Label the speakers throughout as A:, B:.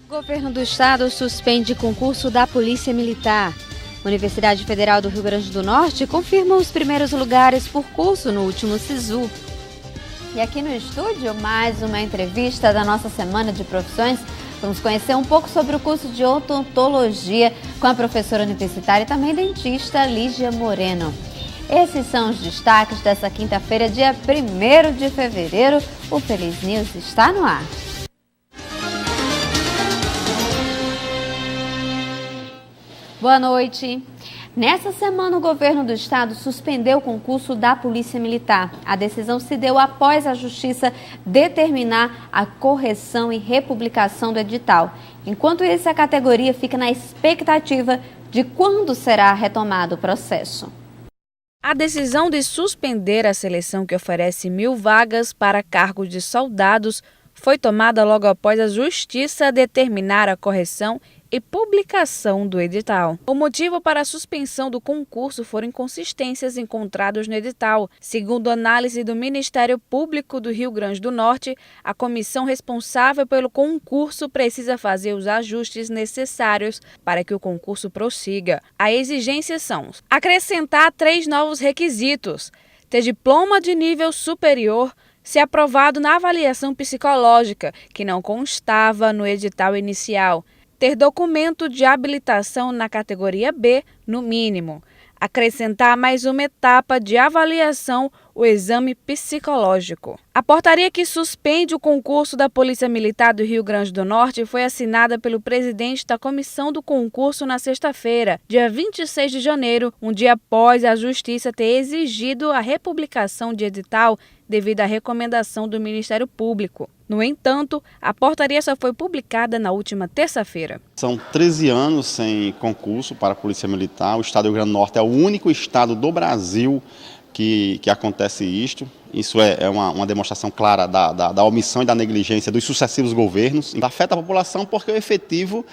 A: O governo do estado suspende concurso da Polícia Militar. Universidade Federal do Rio Grande do Norte confirma os primeiros lugares por curso no último SISU. E aqui no estúdio, mais uma entrevista da nossa Semana de Profissões. Vamos conhecer um pouco sobre o curso de odontologia com a professora universitária e também dentista Lígia Moreno. Esses são os destaques dessa quinta-feira, dia 1º de fevereiro. O Feliz News está no ar. Boa noite. Nessa semana, o governo do estado suspendeu o concurso da Polícia Militar. A decisão se deu após a Justiça determinar a correção e republicação do edital. Enquanto isso, a categoria fica na expectativa de quando será retomado o processo. A decisão de suspender a seleção que oferece 1.000 vagas para cargos de soldados foi tomada logo após a Justiça determinar a correção e publicação do edital. O motivo para a suspensão do concurso foram inconsistências encontradas no edital. Segundo análise do Ministério Público do Rio Grande do Norte, a comissão responsável pelo concurso precisa fazer os ajustes necessários para que o concurso prossiga. As exigências são acrescentar 3 novos requisitos: ter diploma de nível superior, ser aprovado na avaliação psicológica, que não constava no edital inicial, ter documento de habilitação na categoria B, no mínimo. Acrescentar mais uma etapa de avaliação, o exame psicológico. A portaria que suspende o concurso da Polícia Militar do Rio Grande do Norte foi assinada pelo presidente da comissão do concurso na sexta-feira, dia 26 de janeiro, um dia após a Justiça ter exigido a republicação de edital devido à recomendação do Ministério Público. No entanto, a portaria só foi publicada na última terça-feira.
B: São 13 anos sem concurso para a Polícia Militar. O estado do Rio Grande do Norte é o único estado do Brasil que acontece isto. Isso é uma demonstração clara da omissão e da negligência dos sucessivos governos. Afeta a população porque o efetivo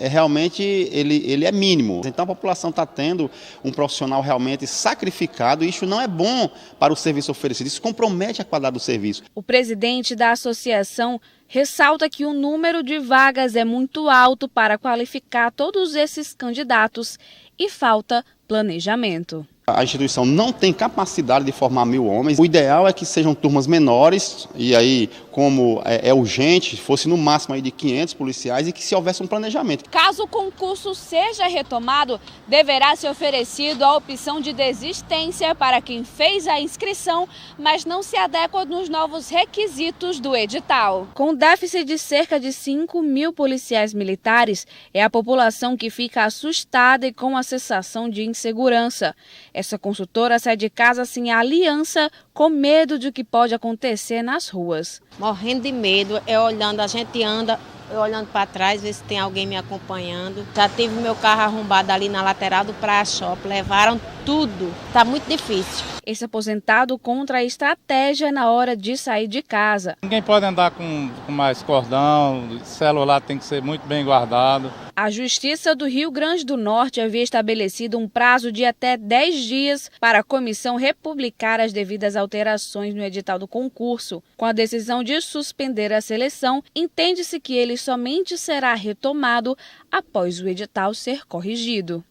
B: realmente ele é mínimo. Então a população está tendo um profissional realmente sacrificado e isso não é bom para o serviço oferecido. Isso compromete a qualidade do serviço.
A: O presidente da associação ressalta que o número de vagas é muito alto para qualificar todos esses candidatos e falta planejamento.
B: A instituição não tem capacidade de formar 1.000 homens. O ideal é que sejam turmas menores e aí, como é urgente, fosse no máximo aí de 500 policiais e que se houvesse um planejamento.
A: Caso o concurso seja retomado, deverá ser oferecido a opção de desistência para quem fez a inscrição, mas não se adequa nos novos requisitos do edital. Com déficit de cerca de 5.000 policiais militares, é a população que fica assustada e com a sensação de insegurança. Essa consultora sai de casa sem aliança, com medo de o que pode acontecer nas ruas.
C: Morrendo de medo, a gente anda olhando para trás, ver se tem alguém me acompanhando. Já tive meu carro arrombado ali na lateral do Praia Shop, levaram tudo. Está muito difícil.
A: Esse aposentado contra a estratégia na hora de sair de casa.
D: Ninguém pode andar com mais cordão, o celular tem que ser muito bem guardado.
A: A Justiça do Rio Grande do Norte havia estabelecido um prazo de até 10 dias para a comissão republicar as devidas alterações no edital do concurso. Com a decisão de suspender a seleção, entende-se que ele somente será retomado após o edital ser corrigido.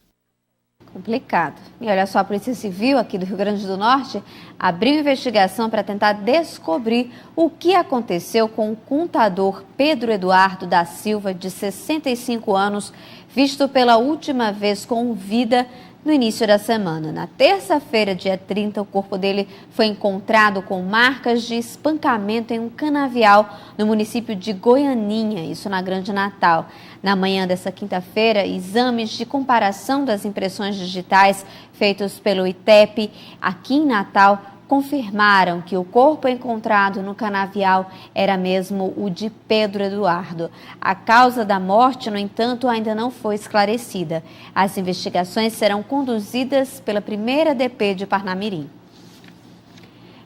A: Complicado. E olha só, a Polícia Civil aqui do Rio Grande do Norte abriu investigação para tentar descobrir o que aconteceu com o contador Pedro Eduardo da Silva, de 65 anos, visto pela última vez com vida no início da semana. Na terça-feira, dia 30, o corpo dele foi encontrado com marcas de espancamento em um canavial no município de Goianinha, isso na Grande Natal. Na manhã dessa quinta-feira, exames de comparação das impressões digitais feitos pelo ITEP aqui em Natal confirmaram que o corpo encontrado no canavial era mesmo o de Pedro Eduardo. A causa da morte, no entanto, ainda não foi esclarecida. As investigações serão conduzidas pela primeira DP de Parnamirim.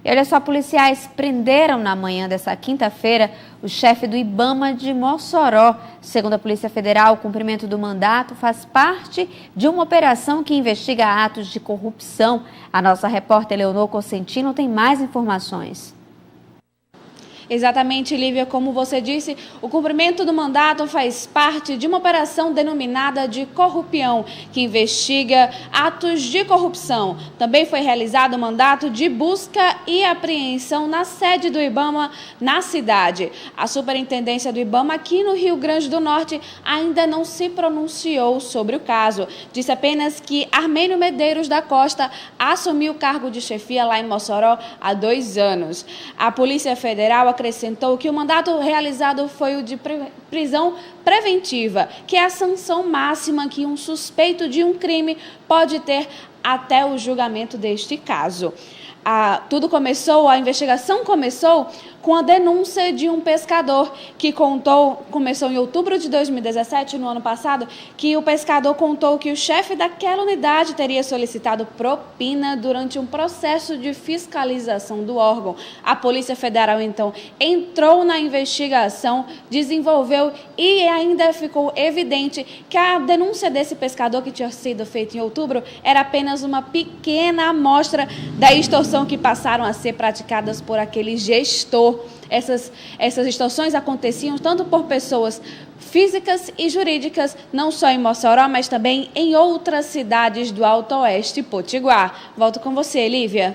A: E olha só, policiais prenderam na manhã dessa quinta-feira o chefe do IBAMA de Mossoró. Segundo a Polícia Federal, o cumprimento do mandato faz parte de uma operação que investiga atos de corrupção. A nossa repórter Leonor Cosentino tem mais informações.
E: Exatamente, Lívia, como você disse, o cumprimento do mandato faz parte de uma operação denominada de corrupião, que investiga atos de corrupção. Também foi realizado o mandato de busca e apreensão na sede do IBAMA na cidade. A Superintendência do IBAMA aqui no Rio Grande do Norte ainda não se pronunciou sobre o caso. Disse apenas que Armênio Medeiros da Costa assumiu o cargo de chefia lá em Mossoró há 2 anos. A Polícia Federal acrescentou que o mandato realizado foi o de prisão preventiva, que é a sanção máxima que um suspeito de um crime pode ter até o julgamento deste caso. A investigação começou com a denúncia de um pescador que começou em outubro de 2017, no ano passado, que o pescador contou que o chefe daquela unidade teria solicitado propina durante um processo de fiscalização do órgão. A Polícia Federal, então, entrou na investigação, desenvolveu e ainda ficou evidente que a denúncia desse pescador, que tinha sido feita em outubro, era apenas uma pequena amostra da extorsão que passaram a ser praticadas por aquele gestor. Essas extorsões aconteciam tanto por pessoas físicas e jurídicas, não só em Mossoró, mas também em outras cidades do Alto Oeste e Potiguar. Volto com você, Lívia.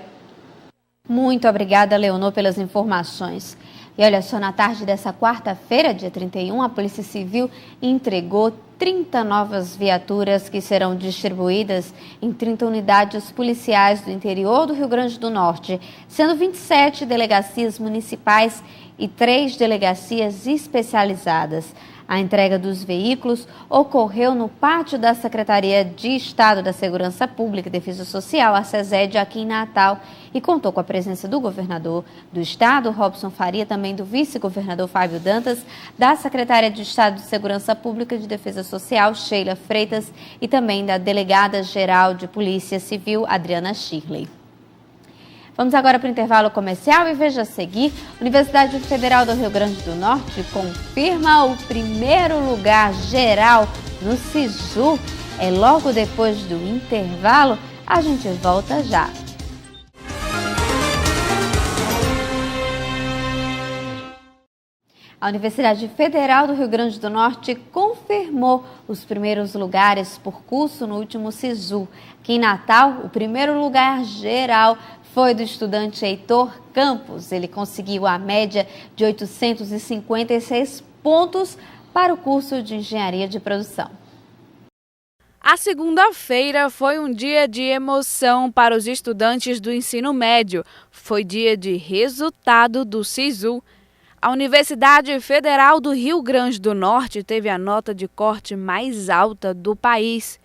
A: Muito obrigada, Leonor, pelas informações. E olha só, na tarde dessa quarta-feira, dia 31, a Polícia Civil entregou 30 novas viaturas que serão distribuídas em 30 unidades policiais do interior do Rio Grande do Norte, sendo 27 delegacias municipais e 3 delegacias especializadas. A entrega dos veículos ocorreu no pátio da Secretaria de Estado da Segurança Pública e Defesa Social, a SESED, aqui em Natal, e contou com a presença do governador do Estado, Robson Faria, também do vice-governador Fábio Dantas, da Secretária de Estado de Segurança Pública e de Defesa Social, Sheila Freitas, e também da Delegada-Geral de Polícia Civil, Adriana Shirley. Vamos agora para o intervalo comercial e veja a seguir. Universidade Federal do Rio Grande do Norte confirma o primeiro lugar geral no SISU. É logo depois do intervalo. A gente volta já. A Universidade Federal do Rio Grande do Norte confirmou os primeiros lugares por curso no último SISU. Aqui em Natal, o primeiro lugar geral foi do estudante Heitor Campos. Ele conseguiu a média de 856 pontos para o curso de Engenharia de Produção.
E: A segunda-feira foi um dia de emoção para os estudantes do ensino médio. Foi dia de resultado do SISU. A Universidade Federal do Rio Grande do Norte teve a nota de corte mais alta do país.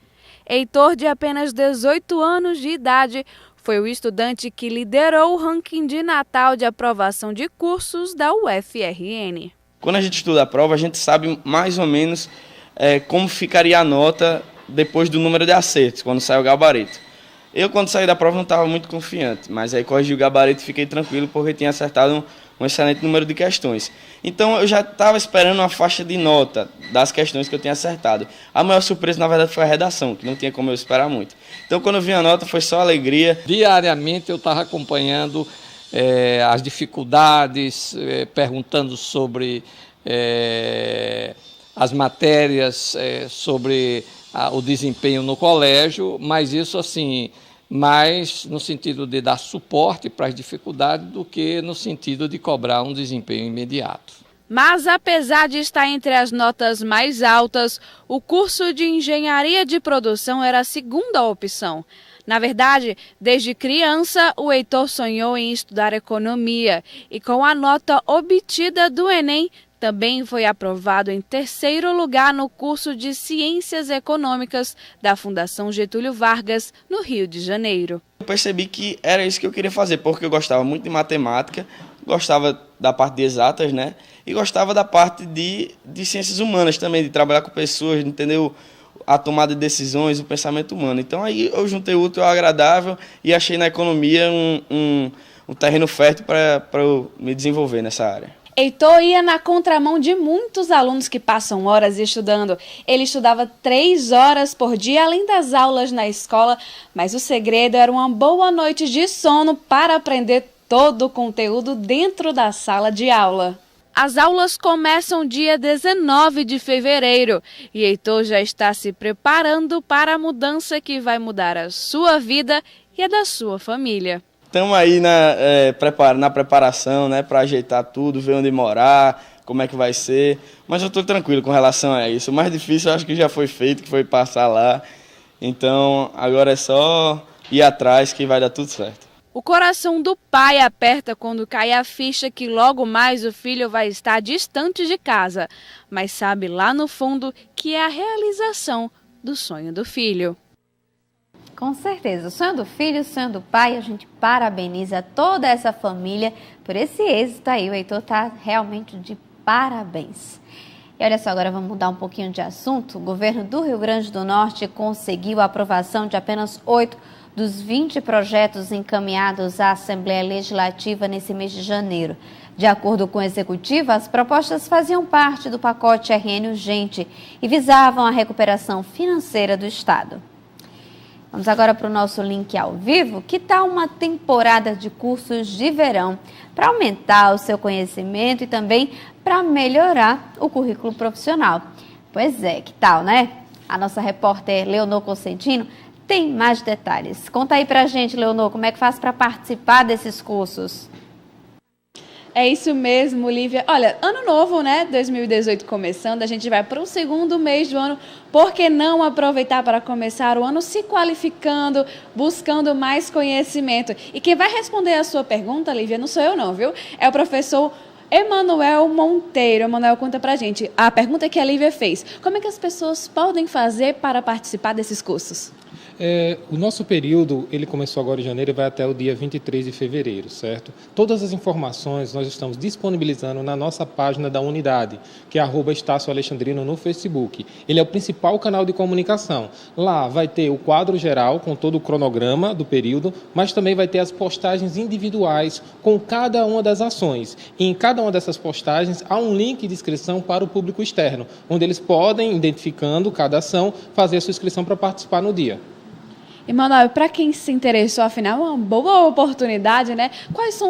E: Heitor, de apenas 18 anos de idade, foi o estudante que liderou o ranking de Natal de aprovação de cursos da UFRN.
F: Quando a gente estuda a prova, a gente sabe mais ou menos como ficaria a nota depois do número de acertos, quando sai o gabarito. Eu, quando saí da prova, não estava muito confiante, mas aí corrigi o gabarito e fiquei tranquilo porque tinha acertado um excelente número de questões. Então, eu já estava esperando uma faixa de nota das questões que eu tinha acertado. A maior surpresa, na verdade, foi a redação, que não tinha como eu esperar muito. Então, quando eu vi a nota, foi só alegria.
G: Diariamente, eu estava acompanhando as dificuldades, perguntando sobre as matérias, sobre o desempenho no colégio, mas isso, assim, mais no sentido de dar suporte para as dificuldades do que no sentido de cobrar um desempenho imediato.
E: Mas, apesar de estar entre as notas mais altas, o curso de Engenharia de Produção era a segunda opção. Na verdade, desde criança, o Heitor sonhou em estudar economia e, com a nota obtida do Enem, também foi aprovado em 3º lugar no curso de Ciências Econômicas da Fundação Getúlio Vargas, no Rio de Janeiro.
F: Eu percebi que era isso que eu queria fazer, porque eu gostava muito de matemática, gostava da parte de exatas, né? E gostava da parte de ciências humanas também, de trabalhar com pessoas, de entender a tomada de decisões, o pensamento humano. Então aí eu juntei o útil ao agradável e achei na economia um terreno fértil para eu me desenvolver nessa área.
E: Heitor ia na contramão de muitos alunos que passam horas estudando. Ele estudava 3 horas por dia, além das aulas na escola, mas o segredo era uma boa noite de sono para aprender todo o conteúdo dentro da sala de aula. As aulas começam dia 19 de fevereiro e Heitor já está se preparando para a mudança que vai mudar a sua vida e a da sua família.
F: Estamos aí na preparação, né, para ajeitar tudo, ver onde morar, como é que vai ser. Mas eu estou tranquilo com relação a isso. O mais difícil eu acho que já foi feito, que foi passar lá. Então agora é só ir atrás que vai dar tudo certo.
E: O coração do pai aperta quando cai a ficha que logo mais o filho vai estar distante de casa. Mas sabe lá no fundo que é a realização do sonho do filho.
A: Com certeza, o sonho do filho, o sonho do pai, a gente parabeniza toda essa família por esse êxito aí. O Heitor está realmente de parabéns. E olha só, agora vamos mudar um pouquinho de assunto. O governo do Rio Grande do Norte conseguiu a aprovação de apenas 8 dos 20 projetos encaminhados à Assembleia Legislativa nesse mês de janeiro. De acordo com o Executivo, as propostas faziam parte do pacote RN Urgente e visavam a recuperação financeira do Estado. Vamos agora para o nosso link ao vivo. Que tal uma temporada de cursos de verão para aumentar o seu conhecimento e também para melhorar o currículo profissional? Pois é, que tal, né? A nossa repórter Leonor Cosentino tem mais detalhes. Conta aí pra gente, Leonor, como é que faz para participar desses cursos?
E: É isso mesmo, Lívia. Olha, ano novo, né? 2018 começando, a gente vai para o segundo mês do ano. Por que não aproveitar para começar o ano se qualificando, buscando mais conhecimento? E quem vai responder a sua pergunta, Lívia, não sou eu não, viu? É o professor Emanuel Monteiro. Emanuel, conta pra gente. A pergunta que a Lívia fez: como é que as pessoas podem fazer para participar desses cursos?
H: O nosso período, ele começou agora em janeiro e vai até o dia 23 de fevereiro, certo? Todas as informações nós estamos disponibilizando na nossa página da unidade, que é @Estácio Alexandrino no Facebook. Ele é o principal canal de comunicação. Lá vai ter o quadro geral com todo o cronograma do período, mas também vai ter as postagens individuais com cada uma das ações. E em cada uma dessas postagens há um link de inscrição para o público externo, onde eles podem, identificando cada ação, fazer a sua inscrição para participar no dia.
E: Emanuel, para quem se interessou, afinal, é uma boa oportunidade, né? Quais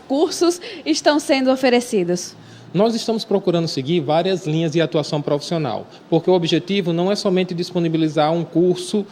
E: cursos estão sendo oferecidos?
H: Nós estamos procurando seguir várias linhas de atuação profissional, porque o objetivo não é somente disponibilizar um curso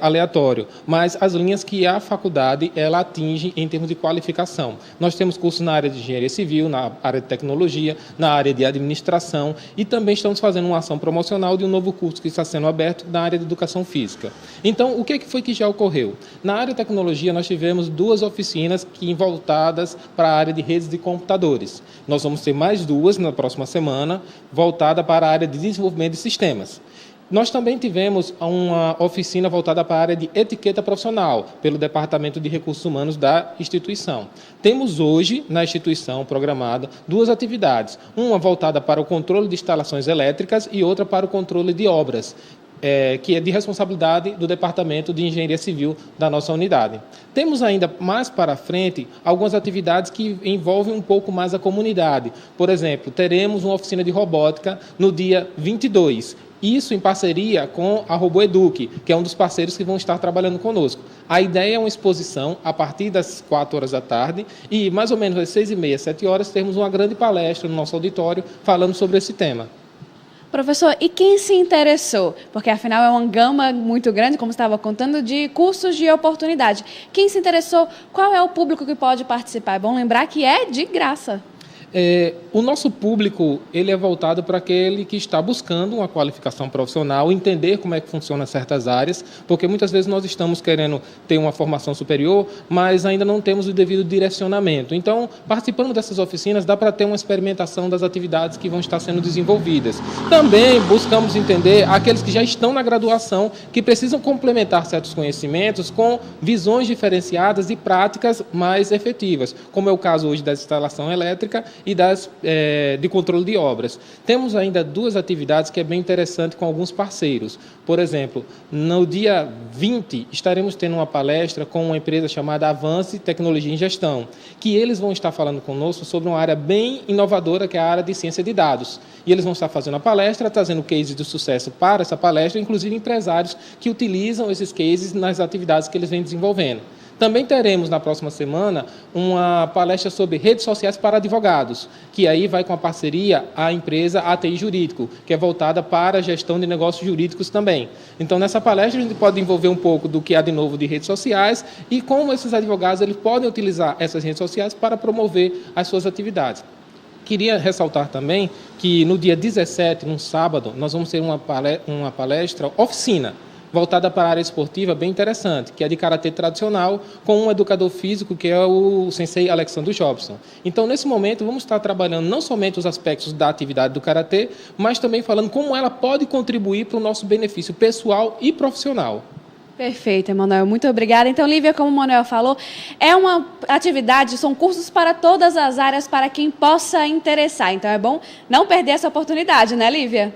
H: aleatório, mas as linhas que a faculdade ela atinge em termos de qualificação. Nós temos cursos na área de engenharia civil, na área de tecnologia, na área de administração e também estamos fazendo uma ação promocional de um novo curso que está sendo aberto na área de educação física. Então, o que foi que já ocorreu? Na área de tecnologia, nós tivemos 2 oficinas voltadas para a área de redes de computadores. Nós vamos ter mais 2 na próxima semana, voltada para a área de desenvolvimento de sistemas. Nós também tivemos uma oficina voltada para a área de etiqueta profissional, pelo Departamento de Recursos Humanos da instituição. Temos hoje, na instituição programada, 2 atividades, uma voltada para o controle de instalações elétricas e outra para o controle de obras, que é de responsabilidade do Departamento de Engenharia Civil da nossa unidade. Temos ainda mais para frente algumas atividades que envolvem um pouco mais a comunidade. Por exemplo, teremos uma oficina de robótica no dia 22. Isso em parceria com a RoboEduc, que é um dos parceiros que vão estar trabalhando conosco. A ideia é uma exposição a partir das 4 horas da tarde e mais ou menos às 6h30, 7 horas, teremos uma grande palestra no nosso auditório falando sobre esse tema.
E: Professor, e quem se interessou? Porque, afinal, é uma gama muito grande, como estava contando, de cursos de oportunidade. Quem se interessou, qual é o público que pode participar? É bom lembrar que é de graça.
H: O nosso público ele é voltado para aquele que está buscando uma qualificação profissional, entender como é que funciona certas áreas, porque muitas vezes nós estamos querendo ter uma formação superior, mas ainda não temos o devido direcionamento. Então, participando dessas oficinas, dá para ter uma experimentação das atividades que vão estar sendo desenvolvidas. Também buscamos entender aqueles que já estão na graduação, que precisam complementar certos conhecimentos com visões diferenciadas e práticas mais efetivas, como é o caso hoje da instalação elétrica e de controle de obras. Temos ainda 2 atividades que é bem interessante com alguns parceiros. Por exemplo, no dia 20 estaremos tendo uma palestra com uma empresa chamada Avance Tecnologia em Gestão, que eles vão estar falando conosco sobre uma área bem inovadora, que é a área de ciência de dados. E eles vão estar fazendo a palestra, trazendo cases de sucesso para essa palestra, inclusive empresários que utilizam esses cases nas atividades que eles vêm desenvolvendo. Também teremos, na próxima semana, uma palestra sobre redes sociais para advogados, que aí vai com a parceria a empresa ATI Jurídico, que é voltada para a gestão de negócios jurídicos também. Então, nessa palestra, a gente pode envolver um pouco do que há de novo de redes sociais e como esses advogados eles podem utilizar essas redes sociais para promover as suas atividades. Queria ressaltar também que no dia 17, num sábado, nós vamos ter uma palestra oficina, voltada para a área esportiva, bem interessante, que é de karatê tradicional, com um educador físico, que é o sensei Alexandre Jobson. Então, nesse momento, vamos estar trabalhando não somente os aspectos da atividade do karatê, mas também falando como ela pode contribuir para o nosso benefício pessoal e profissional.
E: Perfeito, Emanuel. Muito obrigada. Então, Lívia, como o Emanuel falou, é uma atividade, são cursos para todas as áreas, para quem possa interessar. Então, é bom não perder essa oportunidade, né, Lívia?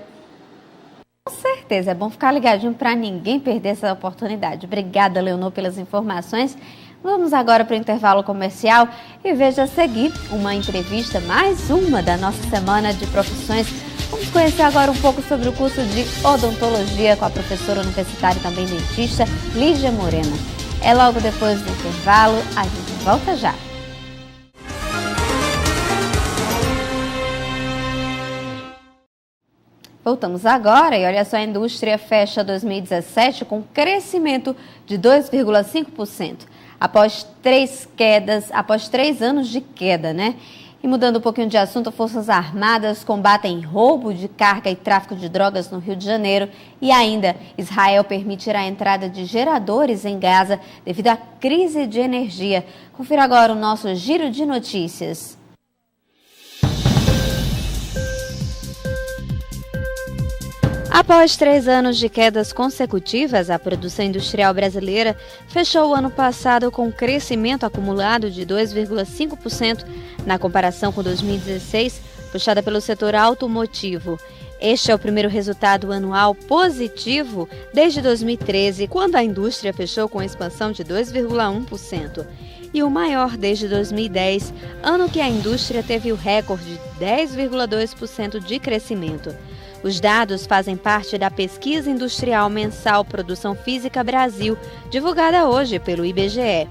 A: Com certeza, é bom ficar ligadinho para ninguém perder essa oportunidade. Obrigada, Leonor, pelas informações. Vamos agora para o intervalo comercial e veja a seguir uma entrevista, mais uma da nossa semana de profissões. Vamos conhecer agora um pouco sobre o curso de odontologia com a professora universitária e também dentista, Lígia Moreno. É logo depois do intervalo, a gente volta já. Voltamos agora e olha só, a indústria fecha 2017 com crescimento de 2,5%, após 3 anos de queda, né? E mudando um pouquinho de assunto, Forças Armadas combatem roubo de carga e tráfico de drogas no Rio de Janeiro e ainda Israel permitirá a entrada de geradores em Gaza devido à crise de energia. Confira agora o nosso giro de notícias. Após 3 anos de quedas consecutivas, a produção industrial brasileira fechou o ano passado com um crescimento acumulado de 2,5% na comparação com 2016, puxada pelo setor automotivo. Este é o primeiro resultado anual positivo desde 2013, quando a indústria fechou com expansão de 2,1%. E o maior desde 2010, ano que a indústria teve o recorde de 10,2% de crescimento. Os dados fazem parte da Pesquisa Industrial Mensal Produção Física Brasil, divulgada hoje pelo IBGE.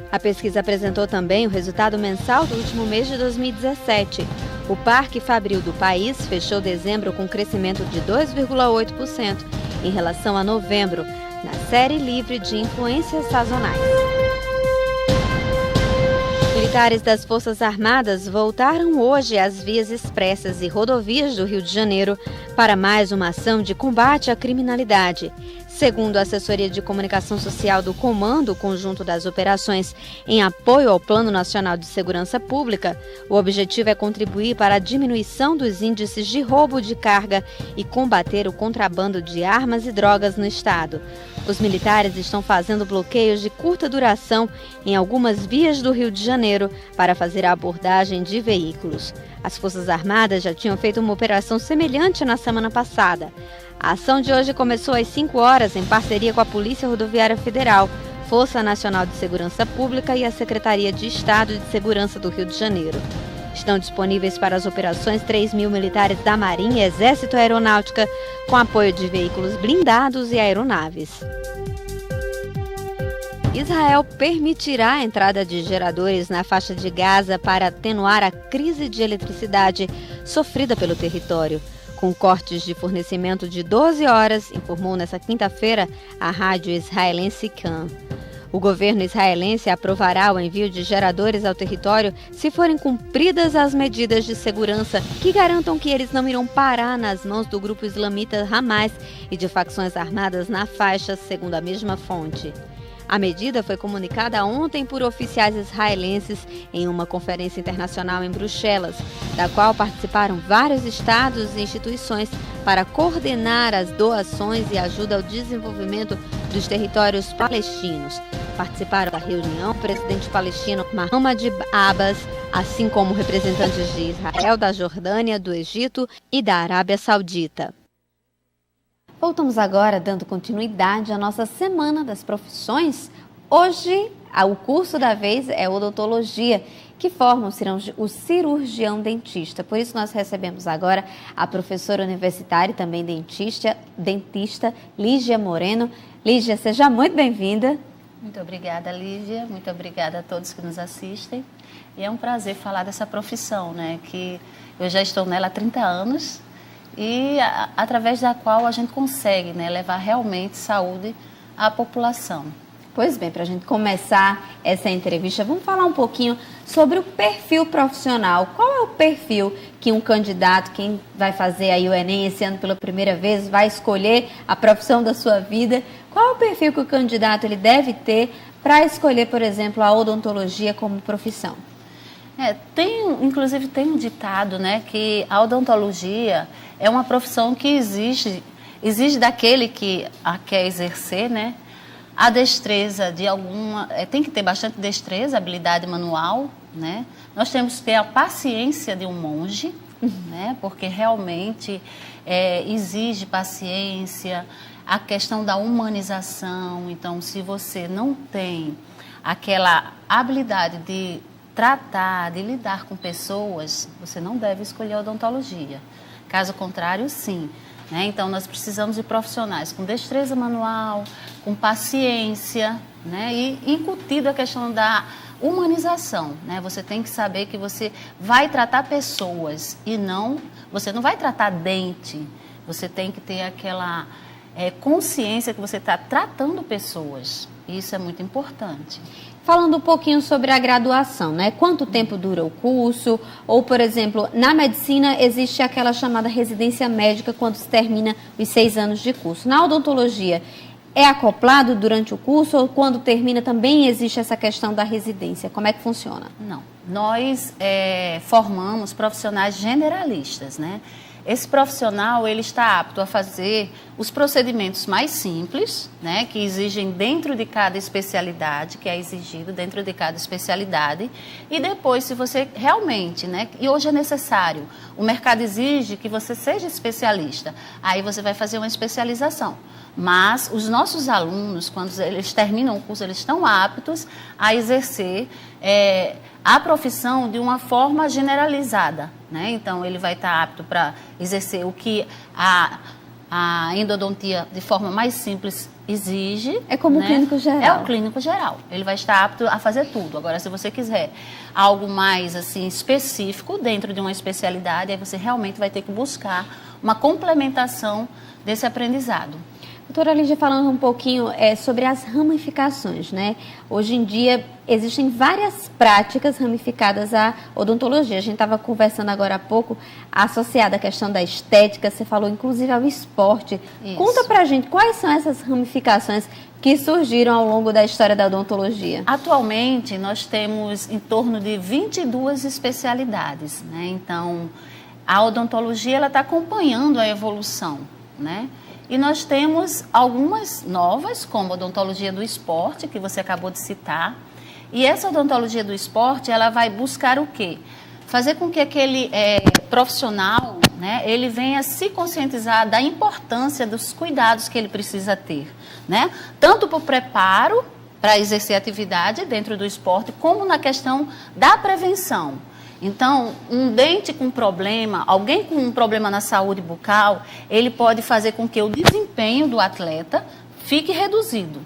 A: A pesquisa apresentou também o resultado mensal do último mês de 2017. O parque fabril do país fechou dezembro com crescimento de 2,8% em relação a novembro, na série livre de influências sazonais. Militares das Forças Armadas voltaram hoje às vias expressas e rodovias do Rio de Janeiro para mais uma ação de combate à criminalidade. Segundo a Assessoria de Comunicação Social do Comando Conjunto das Operações em apoio ao Plano Nacional de Segurança Pública, o objetivo é contribuir para a diminuição dos índices de roubo de carga e combater o contrabando de armas e drogas no estado. Os militares estão fazendo bloqueios de curta duração em algumas vias do Rio de Janeiro para fazer a abordagem de veículos. As Forças Armadas já tinham feito uma operação semelhante na semana passada. A ação de hoje começou às 5 horas em parceria com a Polícia Rodoviária Federal, Força Nacional de Segurança Pública e a Secretaria de Estado de Segurança do Rio de Janeiro. Estão disponíveis para as operações 3.000 militares da Marinha e Exército Aeronáutica, com apoio de veículos blindados e aeronaves. Israel permitirá a entrada de geradores na faixa de Gaza para atenuar a crise de eletricidade sofrida pelo território. Com cortes de fornecimento de 12 horas, informou nesta quinta-feira a rádio israelense Kan. O governo israelense aprovará o envio de geradores ao território se forem cumpridas as medidas de segurança que garantam que eles não irão parar nas mãos do grupo islamita Hamas e de facções armadas na faixa, segundo a mesma fonte. A medida foi comunicada ontem por oficiais israelenses em uma conferência internacional em Bruxelas, da qual participaram vários estados e instituições para coordenar as doações e ajuda ao desenvolvimento dos territórios palestinos. Participaram da reunião o presidente palestino Mahmoud Abbas, assim como representantes de Israel, da Jordânia, do Egito e da Arábia Saudita. Voltamos agora dando continuidade à nossa Semana das Profissões. Hoje, o curso da vez é odontologia, que forma o cirurgião dentista. Por isso, nós recebemos agora a professora universitária e também dentista Lígia Moreno. Lígia, seja muito bem-vinda.
I: Muito obrigada, Lígia. Muito obrigada a todos que nos assistem. E é um prazer falar dessa profissão, né? Que eu já estou nela há 30 anos e através da qual a gente consegue, né, levar realmente saúde à população.
A: Pois bem, para a gente começar essa entrevista, vamos falar um pouquinho sobre o perfil profissional. Qual é o perfil que um candidato, quem vai fazer aí o Enem esse ano pela primeira vez, vai escolher a profissão da sua vida? Qual é o perfil que o candidato ele deve ter para escolher, por exemplo, a odontologia como profissão?
I: Inclusive tem um ditado, né, que a odontologia é uma profissão que exige daquele que a quer exercer, né, a destreza de tem que ter bastante destreza, habilidade manual, né? Nós temos que ter a paciência de um monge, né? Porque realmente exige paciência, a questão da humanização. Então, se você não tem aquela habilidade de tratar, de lidar com pessoas, você não deve escolher a odontologia. Caso contrário, sim. Então, nós precisamos de profissionais com destreza manual, com paciência, né? E incutido a questão da humanização, né? Você tem que saber que você vai tratar pessoas e você não vai tratar dente. Você tem que ter aquela consciência que você está tratando pessoas. Isso é muito importante.
A: Falando um pouquinho sobre a graduação, né? Quanto tempo dura o curso? Ou, por exemplo, na medicina existe aquela chamada residência médica quando se termina os 6 anos de curso. Na odontologia, é acoplado durante o curso ou quando termina também existe essa questão da residência? Como é que funciona?
I: Não. Nós formamos profissionais generalistas, né? Esse profissional, ele está apto a fazer os procedimentos mais simples, né, que exigem dentro de cada especialidade, que é exigido dentro de cada especialidade, e depois, se você realmente, né, e hoje é necessário, o mercado exige que você seja especialista, aí você vai fazer uma especialização. Mas os nossos alunos, quando eles terminam o curso, eles estão aptos a exercer a profissão de uma forma generalizada, né? Então, ele vai estar apto para exercer o que a endodontia, de forma mais simples, exige.
A: É como, né, o clínico geral.
I: É o clínico geral. Ele vai estar apto a fazer tudo. Agora, se você quiser algo mais assim específico dentro de uma especialidade, aí você realmente vai ter que buscar uma complementação desse aprendizado.
A: Doutora Lígia, falando um pouquinho sobre as ramificações, né? Hoje em dia existem várias práticas ramificadas à odontologia. A gente estava conversando agora há pouco, associada à questão da estética, você falou inclusive ao esporte. Isso. Conta pra gente quais são essas ramificações que surgiram ao longo da história da odontologia.
I: Atualmente, nós temos em torno de 22 especialidades, né? Então, a odontologia ela está acompanhando a evolução, né? E nós temos algumas novas, como a odontologia do esporte, que você acabou de citar. E essa odontologia do esporte, ela vai buscar o quê? Fazer com que aquele profissional, né, ele venha se conscientizar da importância dos cuidados que ele precisa ter, né? Tanto para o preparo, para exercer atividade dentro do esporte, como na questão da prevenção. Então, um dente com problema, alguém com um problema na saúde bucal, ele pode fazer com que o desempenho do atleta fique reduzido,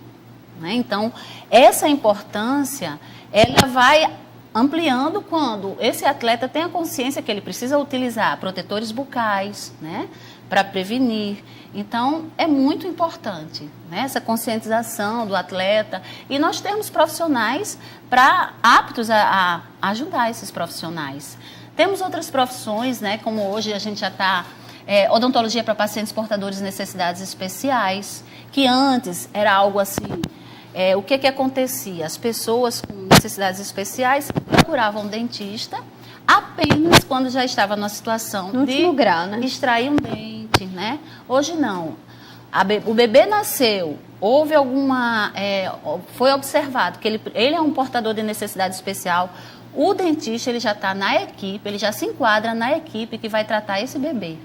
I: né? Então, essa importância, ela vai ampliando quando esse atleta tem a consciência que ele precisa utilizar protetores bucais, né, para prevenir. Então, é muito importante, né, essa conscientização do atleta. E nós temos profissionais aptos a ajudar esses profissionais. Temos outras profissões, né, como hoje a gente já está... odontologia para pacientes portadores de necessidades especiais, que antes era algo assim... o que acontecia? As pessoas com necessidades especiais procuravam um dentista apenas quando já estava numa situação
A: no último grau, né?
I: Extrair um dente, né? Hoje não. O bebê nasceu, foi observado que ele é um portador de necessidade especial, o dentista ele já está na equipe, ele já se enquadra na equipe que vai tratar esse bebê.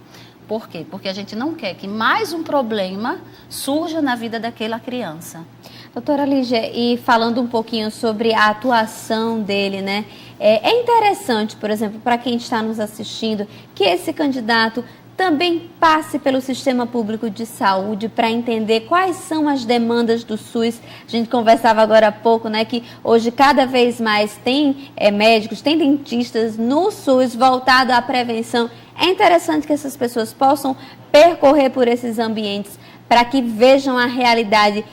I: Por quê? Porque a gente não quer que mais um problema surja na vida daquela criança.
A: Doutora Lígia, e falando um pouquinho sobre a atuação dele, né? É interessante, por exemplo, para quem está nos assistindo, que esse candidato também passe pelo sistema público de saúde para entender quais são as demandas do SUS. A gente conversava agora há pouco, né, que hoje cada vez mais tem médicos, tem dentistas no SUS voltado à prevenção. É interessante que essas pessoas possam percorrer por esses ambientes para que vejam a realidade,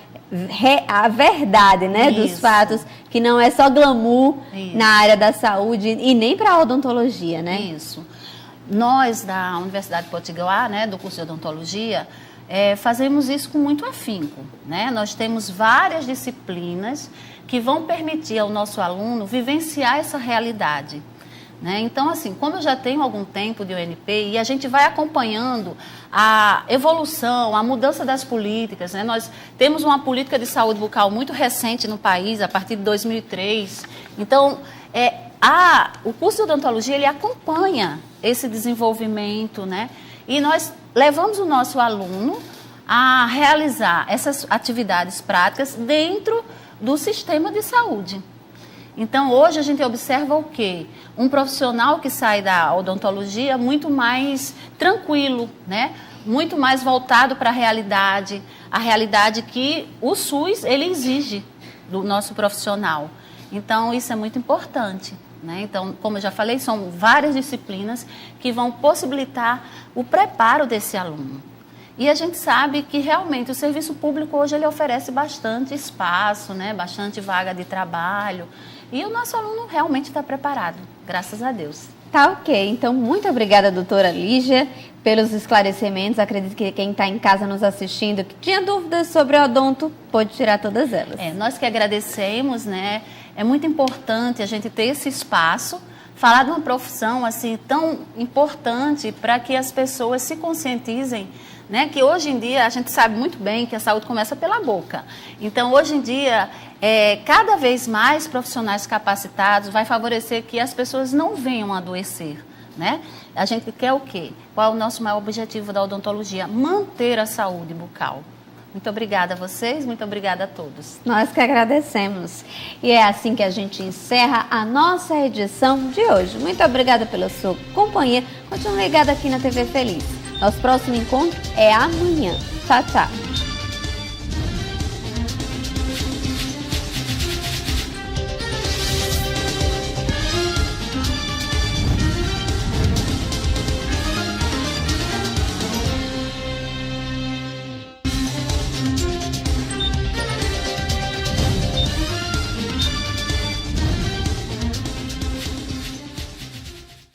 A: a verdade, né, dos fatos, que não é só glamour na área da saúde e nem para a odontologia, né?
I: Isso. Nós, da Universidade Potiguar, né, do curso de odontologia, fazemos isso com muito afinco, né? Nós temos várias disciplinas que vão permitir ao nosso aluno vivenciar essa realidade, né? Então, assim, como eu já tenho algum tempo de UNP e a gente vai acompanhando a evolução, a mudança das políticas, né? Nós temos uma política de saúde bucal muito recente no país, a partir de 2003. Então, o curso de odontologia, ele acompanha esse desenvolvimento, né? E nós levamos o nosso aluno a realizar essas atividades práticas dentro do sistema de saúde. Então, hoje a gente observa o quê? Um profissional que sai da odontologia muito mais tranquilo, né? Muito mais voltado para a realidade que o SUS, ele exige do nosso profissional. Então, isso é muito importante, né? Então, como eu já falei, são várias disciplinas que vão possibilitar o preparo desse aluno. E a gente sabe que realmente o serviço público hoje ele oferece bastante espaço, né? Bastante vaga de trabalho. E o nosso aluno realmente está preparado, graças a Deus.
A: Tá ok. Então, muito obrigada, doutora Lígia, pelos esclarecimentos. Acredito que quem está em casa nos assistindo, que tinha dúvidas sobre o odonto, pode tirar todas elas.
I: Nós que agradecemos, né? É muito importante a gente ter esse espaço, falar de uma profissão assim tão importante para que as pessoas se conscientizem, né? Que hoje em dia a gente sabe muito bem que a saúde começa pela boca. Então, hoje em dia, cada vez mais profissionais capacitados vai favorecer que as pessoas não venham a adoecer, né? A gente quer o quê? Qual é o nosso maior objetivo da odontologia? Manter a saúde bucal. Muito obrigada a vocês, muito obrigada a todos.
A: Nós que agradecemos. E é assim que a gente encerra a nossa edição de hoje. Muito obrigada pela sua companhia. Continue ligado aqui na TV Feliz. Nosso próximo encontro é amanhã. Tchau, tchau.